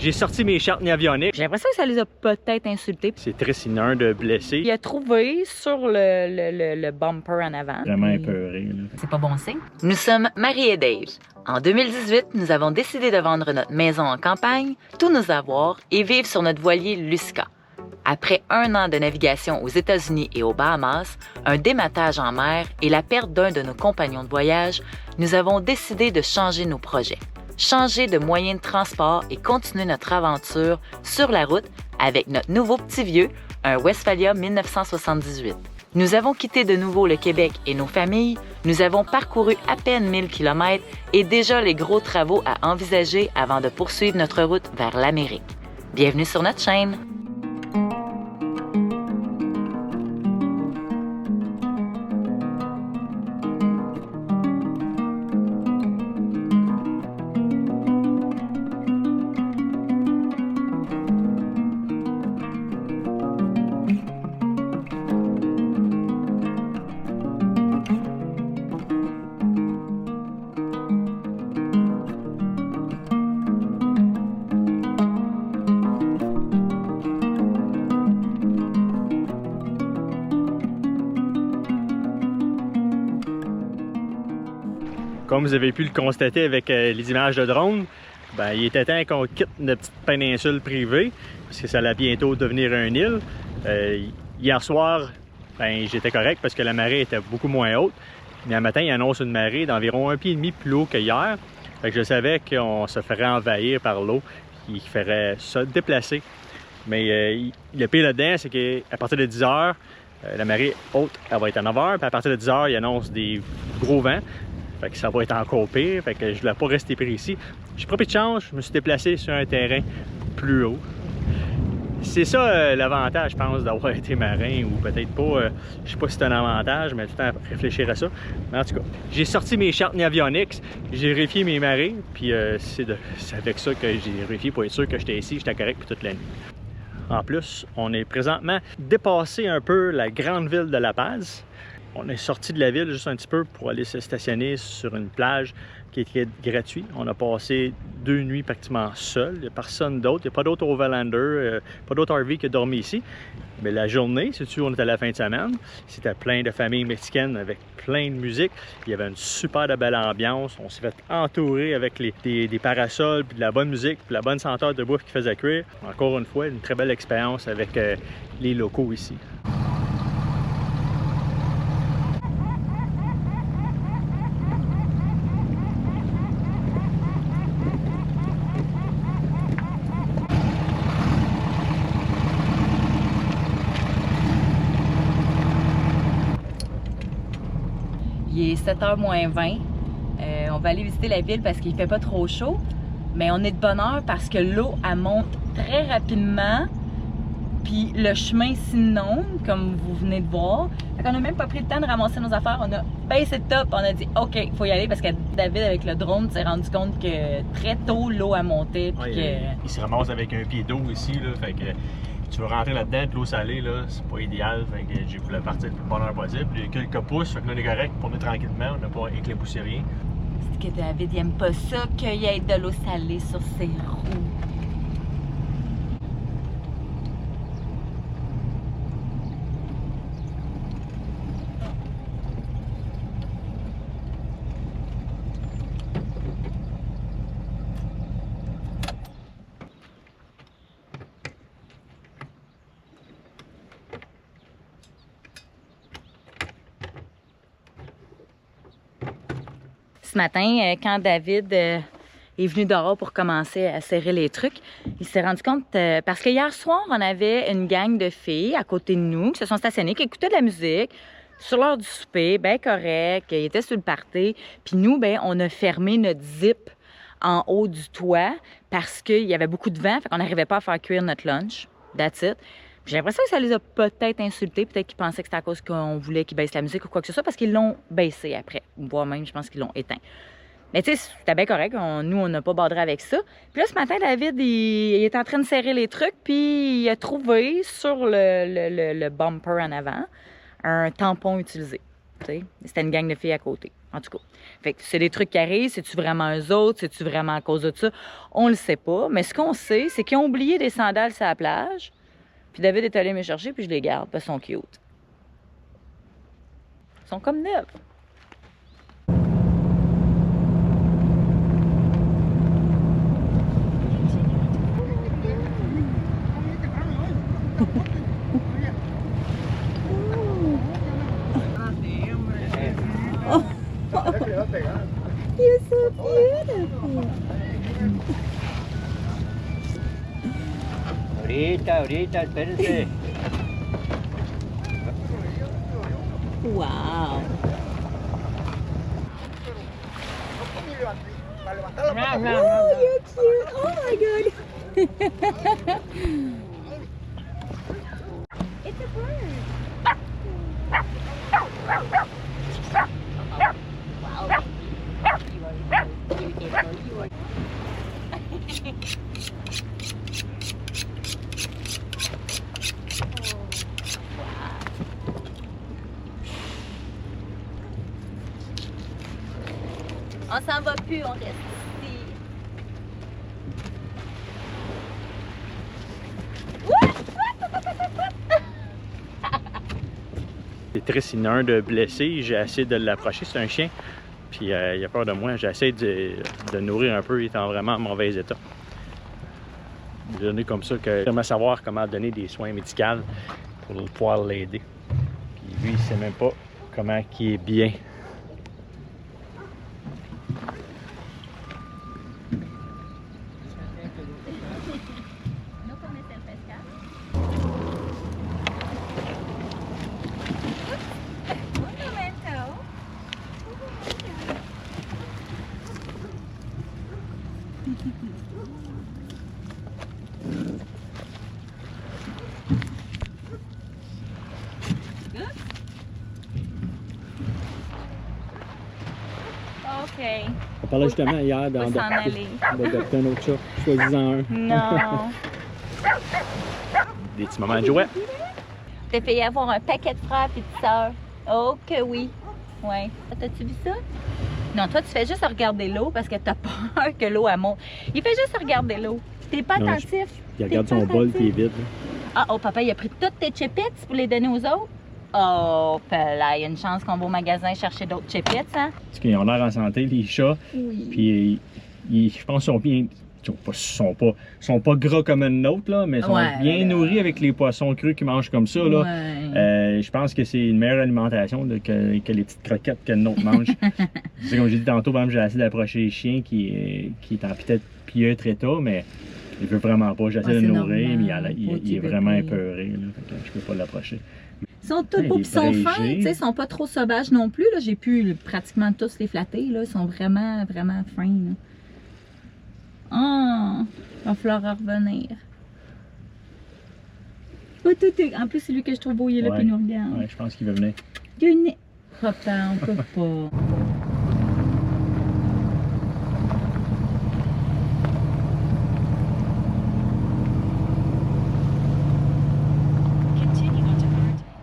J'ai sorti mes chartes avioniques. J'ai l'impression que ça les a peut-être insultés. C'est triste, il y en a un de blessé. Il a trouvé sur le bumper en avant. Vraiment épeuré. C'est pas bon signe. Nous sommes Marie et Dave. En 2018, nous avons décidé de vendre notre maison en campagne, tous nos avoirs et vivre sur notre voilier Lusca. Après 1 an de navigation aux États-Unis et aux Bahamas, un dématage en mer et la perte d'un de nos compagnons de voyage, nous avons décidé de changer nos projets. Changer de moyen de transport et continuer notre aventure sur la route avec notre nouveau petit vieux, un Westphalia 1978. Nous avons quitté de nouveau le Québec et nos familles, nous avons parcouru à peine 1000 km et déjà les gros travaux à envisager avant de poursuivre notre route vers l'Amérique. Bienvenue sur notre chaîne! Comme vous avez pu le constater avec les images de drone, ben, il était temps qu'on quitte notre petite péninsule privée, parce que ça allait bientôt devenir une île. Hier soir, ben, j'étais correct parce que la marée était beaucoup moins haute. Mais un matin, il annonce une marée d'environ 1,5 pied plus haut que hier. Fait que je savais qu'on se ferait envahir par l'eau, qu'il ferait se déplacer. Mais le pire là-dedans, c'est qu'à partir de 10 heures, la marée haute, elle va être à 9 heures. Puis à partir de 10 heures, il annonce des gros vents. Fait que ça va être encore pire, fait que je voulais pas rester pris ici. J'ai pris de chance, je me suis déplacé sur un terrain plus haut. C'est ça l'avantage, je pense, d'avoir été marin, ou peut-être pas, je sais pas si c'est un avantage, mais tout le temps réfléchir à ça. Mais en tout cas, j'ai sorti mes chartes avioniques, j'ai vérifié mes marées, puis c'est avec ça que j'ai vérifié pour être sûr que j'étais ici, j'étais correct pour toute la nuit. En plus, on est présentement dépassé un peu la grande ville de La Paz. On est sorti de la ville juste un petit peu pour aller se stationner sur une plage qui est gratuite. On a passé 2 nuits pratiquement seuls. Il n'y a personne d'autre. Il n'y a pas d'autres overlanders, pas d'autres RV qui a dormi ici. Mais la journée, c'est sûr, on était à la fin de semaine. C'était plein de familles mexicaines avec plein de musique. Il y avait une super belle ambiance. On s'est fait entourer avec des parasols, puis de la bonne musique, puis de la bonne senteur de bouffe qui faisait cuire. Encore une fois, une très belle expérience avec les locaux ici. Il est 7h moins 20. On va aller visiter la ville parce qu'il fait pas trop chaud. Mais on est de bonne heure parce que l'eau, elle monte très rapidement. Puis le chemin s'inonde, comme vous venez de voir. Fait qu'on n'a même pas pris le temps de ramasser nos affaires. On a baissé le top. On a dit, OK, il faut y aller parce que David, avec le drone, s'est rendu compte que très tôt, l'eau a monté. Puis Il se ramasse avec un pied d'eau ici, là, fait que tu veux rentrer là-dedans, de l'eau salée, là, c'est pas idéal. Fait que j'ai voulu partir le plus bonheur possible. Il y a quelques pouces, fait que là, on est correct pour nous tranquillement. On n'a pas éclaboussé rien. C'est que David, il aime pas ça qu'il y ait de l'eau salée sur ses roues. Ce matin, quand David est venu dehors pour commencer à serrer les trucs, il s'est rendu compte, parce que hier soir, on avait une gang de filles à côté de nous qui se sont stationnées, qui écoutaient de la musique sur l'heure du souper, bien correct, ils étaient sur le party. Puis nous, ben, on a fermé notre zip en haut du toit parce qu'il y avait beaucoup de vent, fait qu'on n'arrivait pas à faire cuire notre lunch. That's it. J'ai l'impression que ça les a peut-être insultés, peut-être qu'ils pensaient que c'était à cause qu'on voulait qu'ils baissent la musique ou quoi que ce soit, parce qu'ils l'ont baissé après. Voire même, je pense qu'ils l'ont éteint. Mais tu sais, c'était bien correct. Nous, on n'a pas badré avec ça. Puis là, ce matin, David, il est en train de serrer les trucs, puis il a trouvé sur le bumper en avant un tampon utilisé. C'était une gang de filles à côté, en tout cas. Fait que c'est des trucs qui arrivent. C'est-tu vraiment eux autres? C'est-tu vraiment à cause de ça? On le sait pas. Mais ce qu'on sait, c'est qu'ils ont oublié des sandales sur la plage. Puis David est allé me chercher, puis je les garde, parce qu'ils sont cute. Ils sont comme neufs. You're so beautiful. Ahorita, espérense. Wow. Oh, you're cute. Oh my god. It's a bird. On s'en va plus, on reste ici. C'est triste, il y en a un de blessé, j'ai essayé de l'approcher, c'est un chien. Puis il a peur de moi, j'essaie de le nourrir un peu, il est en vraiment mauvais état. Des données comme ça que j'aimerais savoir comment donner des soins médicaux pour pouvoir l'aider. Puis lui, il sait même pas comment il est bien. OK. On parlait justement hier d'adopter un autre chat. Choisis-en un. Non. Des petits moments de jouet. T'as fait y avoir un paquet de frères et de sœurs. Oh que oui. Ouais. T'as-tu vu ça? Non, toi, tu fais juste regarder l'eau parce que t'as peur que l'eau elle monte. Il fait juste regarder l'eau. T'es pas attentif. Il regarde son bol qui est vide. Ah, oh, papa, il a pris toutes tes chipettes pour les donner aux autres? Oh, là, il y a une chance qu'on va au magasin chercher d'autres chipettes, hein? Parce qu'ils ont l'air en santé, les chats. Oui. Puis, je pense qu'ils sont bien. Ils sont pas gras comme une autre, là, mais ils sont bien nourris avec les poissons crus qu'ils mangent comme ça. Là. Ouais. Je pense que c'est une meilleure alimentation que les petites croquettes que notre mange. C'est comme j'ai dit tantôt, j'ai essayé d'approcher les chiens qui est en peut-être pieutre état, mais il veut vraiment pas. J'essaie de le nourrir, mais il est vraiment épeuré. Là, fait que je peux pas l'approcher. Ils sont tous beaux, ils sont fins, ils sont pas trop sauvages non plus. J'ai pu pratiquement tous les flatter. Là. Ils sont vraiment, vraiment fins. Là. Oh, il va falloir revenir. Oh, en plus, c'est lui que je trouve beau, il est là, puis il nous regarde. Ouais, je pense qu'il va venir. Papa, on peut pas.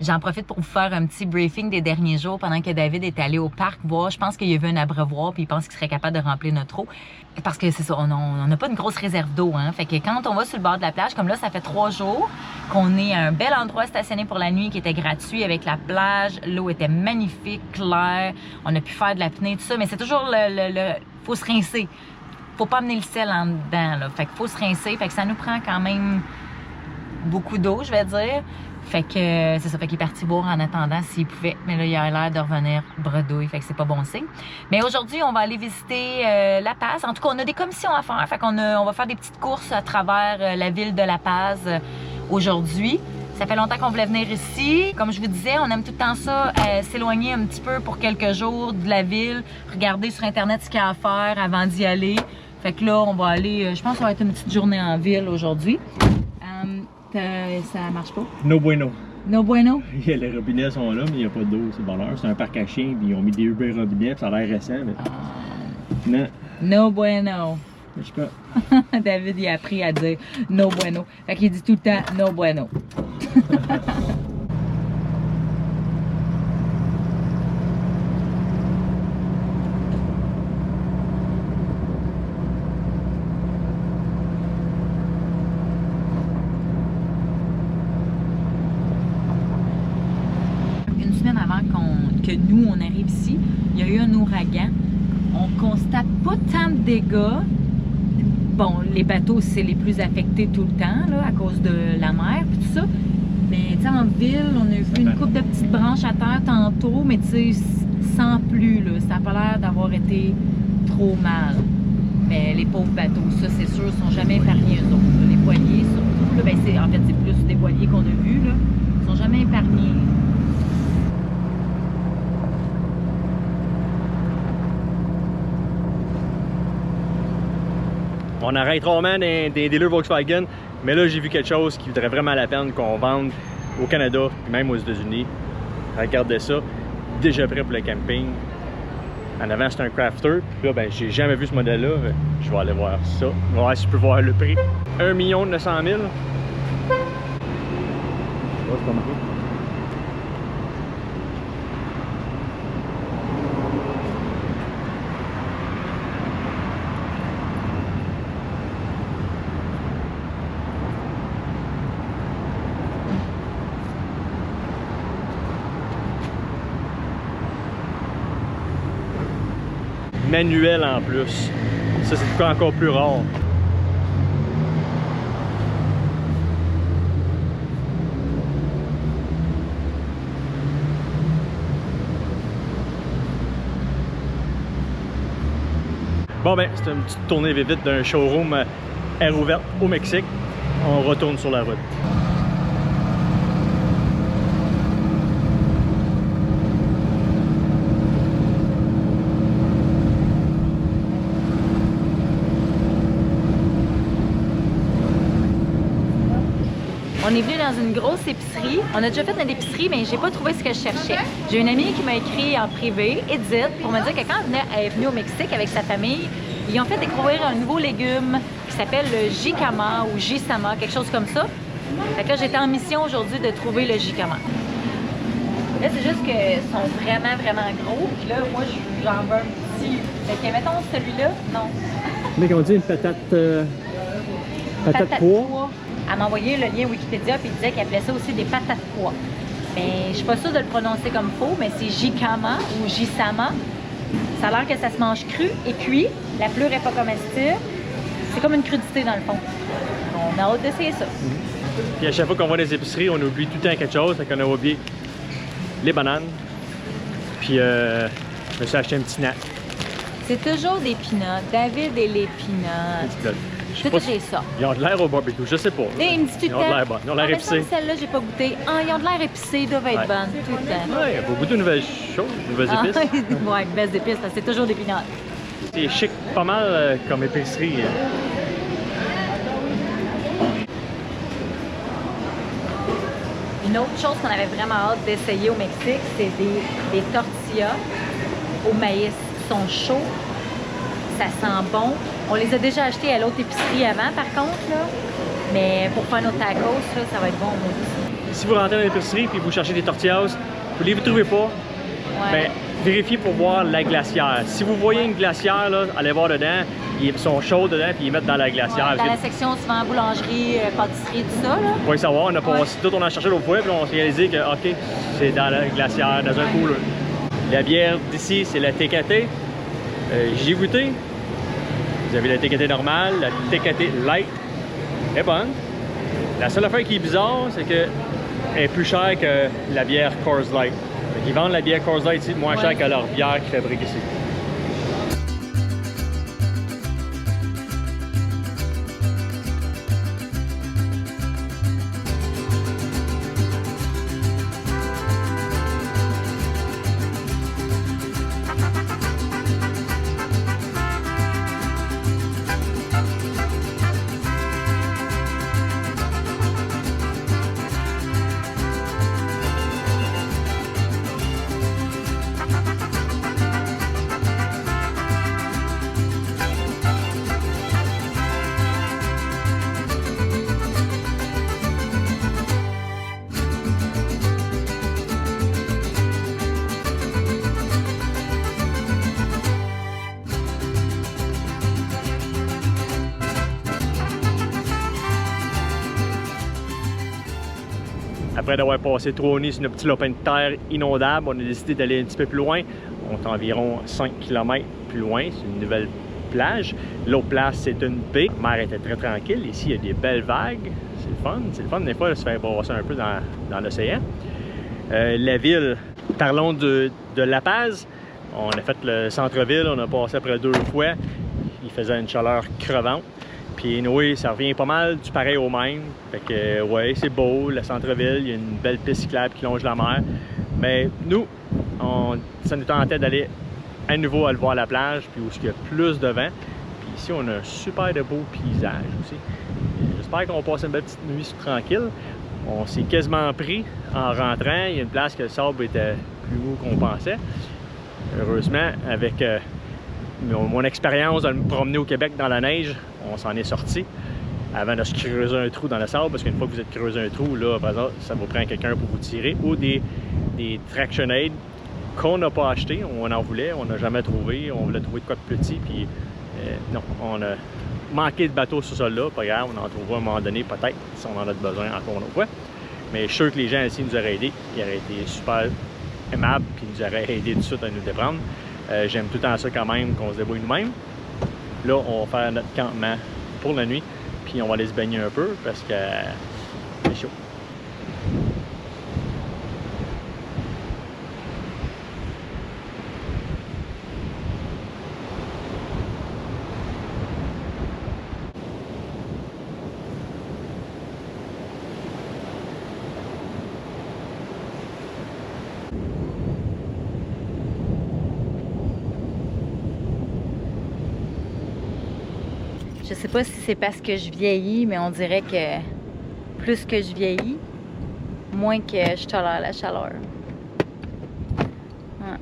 J'en profite pour vous faire un petit briefing des derniers jours pendant que David est allé au parc voir. Je pense qu'il a vu un abreuvoir puis il pense qu'il serait capable de remplir notre eau. Parce que c'est ça, on n'a pas une grosse réserve d'eau. Hein? Fait que quand on va sur le bord de la plage, comme là, ça fait 3 jours qu'on est à un bel endroit stationné pour la nuit qui était gratuit avec la plage. L'eau était magnifique, claire. On a pu faire de l'apnée, tout ça. Mais c'est toujours faut se rincer. Faut pas amener le sel en dedans. Là. Fait qu'il faut se rincer. Fait que ça nous prend quand même beaucoup d'eau, je vais dire. Fait que c'est ça, fait qu'il est parti boire en attendant s'il pouvait. Mais là, il a l'air de revenir bredouille, fait que c'est pas bon signe. Mais aujourd'hui, on va aller visiter La Paz. En tout cas, on a des commissions à faire. Fait qu'on va faire des petites courses à travers la ville de La Paz aujourd'hui. Ça fait longtemps qu'on voulait venir ici. Comme je vous disais, on aime tout le temps ça, s'éloigner un petit peu pour quelques jours de la ville, regarder sur Internet ce qu'il y a à faire avant d'y aller. Fait que là, on va aller, je pense que ça va être une petite journée en ville aujourd'hui. Ça marche pas? No bueno. No bueno? Les robinets sont là, mais il n'y a pas d'eau, c'est bonheur. C'est un parc à chiens, puis ils ont mis des robinets, puis ça a l'air récent. Mais... Non. No bueno. Je sais pas. David, il a appris à dire no bueno. Fait qu'il dit tout le temps no bueno. que nous, on arrive ici, il y a eu un ouragan. On constate pas tant de dégâts. Bon, les bateaux, c'est les plus affectés tout le temps, là, à cause de la mer et tout ça. Mais tu sais, en ville, on a vu une couple de petites branches à terre tantôt, mais tu sais, sans plus, là. Ça n'a pas l'air d'avoir été trop mal. Mais les pauvres bateaux, ça, c'est sûr, ne sont jamais épargnés, eux autres. Les voiliers, surtout, là, ben, en fait, c'est plus des voiliers qu'on a vus, là. Ils sont jamais épargnés. On arrête rarement des dealers Volkswagen, mais là, j'ai vu quelque chose qui vaudrait vraiment la peine qu'on vende au Canada, puis même aux États-Unis. Regardez ça, déjà prêt pour le camping. En avant, c'est un crafter. Puis là, ben, j'ai jamais vu ce modèle-là. Je vais aller voir ça. Je vais voir si je peux voir le prix. 1 900 000. Oh, c'est pas marqué. Manuel en plus. Ça, c'est encore plus rare. Bon ben, c'est une petite tournée vite d'un showroom air ouverte au Mexique. On retourne sur la route. On est venu dans une grosse épicerie. On a déjà fait une épicerie, mais j'ai pas trouvé ce que je cherchais. J'ai une amie qui m'a écrit en privé, Edith, pour me dire que quand elle est venue au Mexique avec sa famille, ils ont fait découvrir un nouveau légume qui s'appelle le jicama ou jisama, quelque chose comme ça. Fait que là, j'étais en mission aujourd'hui de trouver le jicama. Là, c'est juste qu'ils sont vraiment, vraiment gros. Puis là, moi, j'en veux un petit. Fait que, mettons, celui-là, non. Mais on dit une patate... patate pois. Elle m'a envoyé le lien Wikipédia puis il disait qu'elle appelait ça aussi des patates pois. Mais je suis pas sûre de le prononcer comme faux, mais c'est jicama ou jisama. Ça a l'air que ça se mange cru et cuit. La pleure n'est pas comestible. C'est comme une crudité dans le fond. On a hâte d'essayer ça. Puis à chaque fois qu'on va dans les épiceries, on oublie tout le temps quelque chose. Fait qu'on a oublié les bananes. Puis je me suis acheté un petit nat. C'est toujours des peanuts. David et les peanuts. Tout est ça. Ils ont de l'air au barbecue, je sais pas. Et une petite ils ont de l'air bon. Ils ont l'air épicés. Celle-là, j'ai pas goûté. Ah, ils ont de l'air épicés, ils doivent être bonnes tout le temps. Ouais, il faut goûter de nouvelles choses, de nouvelles épices. Ouais, de nouvelles épices, parce que c'est toujours des peanuts. C'est chic, pas mal comme épicerie. Une autre chose qu'on avait vraiment hâte d'essayer au Mexique, c'est des tortillas au maïs. Ils sont chauds, ça sent bon. On les a déjà achetés à l'autre épicerie avant, par contre, là. Mais pour faire nos tacos, là, ça va être bon aussi. Si vous rentrez dans l'épicerie et vous cherchez des tortillas, vous ne les trouvez pas, ben, vérifiez pour voir la glacière. Si vous voyez une glacière, là, allez voir dedans. Ils sont chauds dedans et ils les mettent dans la glacière. Dans la section souvent boulangerie, pâtisserie, tout ça. Là. Vous pouvez savoir, on a passé tout, on a cherché l'autre fois, puis on s'est réalisé que, OK, c'est dans la glacière, dans un cooler. La bière d'ici, c'est la Tecate. J'ai goûté. Vous avez la Tecate normale, la Tecate light. Elle est bonne. La seule affaire qui est bizarre, c'est qu'elle est plus chère que la bière Coors Light. Ils vendent la bière Coors Light ici moins chère que leur bière qu'ils fabriquent ici. Après d'avoir passé 3 nuits sur notre petit lopin de terre inondable, on a décidé d'aller un petit peu plus loin. On est environ 5 km plus loin, c'est une nouvelle plage. L'autre place, c'est une baie. La mer était très tranquille. Ici, il y a des belles vagues. C'est le fun. C'est le fun des fois de se faire brasser un peu dans l'océan. La ville, parlons de La Paz. On a fait le centre-ville, on a passé après 2 fois. Il faisait une chaleur crevante. Puis oui, ça revient pas mal du pareil au même. Fait que ouais, c'est beau, le centre-ville, il y a une belle piste cyclable qui longe la mer. Mais nous, ça nous tentait d'aller à nouveau aller voir la plage, puis où il y a plus de vent. Puis ici, on a un super de beau paysage aussi. J'espère qu'on va passer une belle petite nuit tranquille. On s'est quasiment pris en rentrant. Il y a une place que le sable était plus haut qu'on pensait. Heureusement, avec mon expérience de me promener au Québec dans la neige, on s'en est sorti avant de se creuser un trou dans le sable, parce qu'une fois que vous êtes creusé un trou, là, par exemple, ça vous prend quelqu'un pour vous tirer, ou des traction aids qu'on n'a pas acheté. On en voulait, on n'a jamais trouvé, on voulait trouver de quoi de petit, puis non, on a manqué de bateau sur sol là, pas grave, on en trouvera à un moment donné, peut-être, si on en a besoin encore une fois. Mais je suis sûr que les gens ici nous auraient aidés, ils auraient été super aimables, puis ils nous auraient aidé tout de suite à nous déprendre. J'aime tout le temps ça quand même, qu'on se débrouille nous-mêmes. Là, on va faire notre campement pour la nuit, puis on va aller se baigner un peu parce que c'est chaud. Je sais pas si c'est parce que je vieillis, mais on dirait que plus que je vieillis, moins que je tolère la chaleur. Ouais.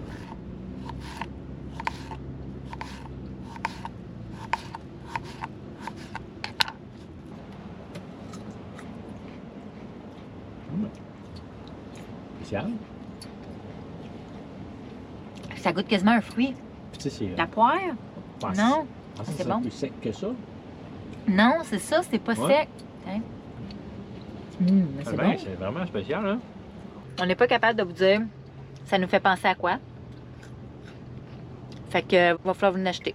Spécial. Ça goûte quasiment un fruit. Tu sais, c'est La poire? Non. C'est bon. Plus sec que ça. Non, c'est ça, c'est pas Ouais. sec. Hein? Mais c'est bon. C'est vraiment spécial, hein? On n'est pas capable de vous dire ça nous fait penser à quoi. Fait que va falloir vous l'acheter.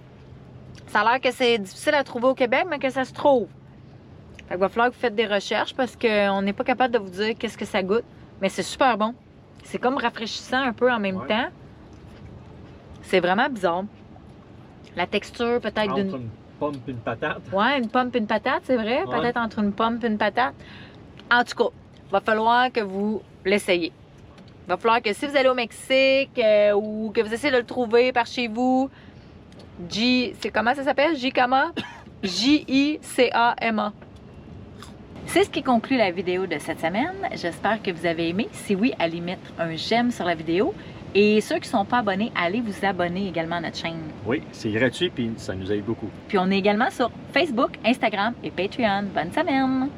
Ça a l'air que c'est difficile à trouver au Québec, mais que ça se trouve. Fait que va falloir que vous faites des recherches parce qu'on n'est pas capable de vous dire qu'est-ce que ça goûte. Mais c'est super bon. C'est comme rafraîchissant un peu en même temps. C'est vraiment bizarre. La texture peut-être d'une... Entre une pomme et une patate. Ouais, une pomme et une patate, c'est vrai. Ouais. Peut-être entre une pomme et une patate. En tout cas, va falloir que vous l'essayiez. Va falloir que si vous allez au Mexique ou que vous essayez de le trouver par chez vous, c'est comment ça s'appelle? Jicama? J-I-C-A-M-A. C'est ce qui conclut la vidéo de cette semaine. J'espère que vous avez aimé. Si oui, allez mettre un j'aime sur la vidéo. Et ceux qui ne sont pas abonnés, allez vous abonner également à notre chaîne. Oui, c'est gratuit puis ça nous aide beaucoup. Puis on est également sur Facebook, Instagram et Patreon. Bonne semaine!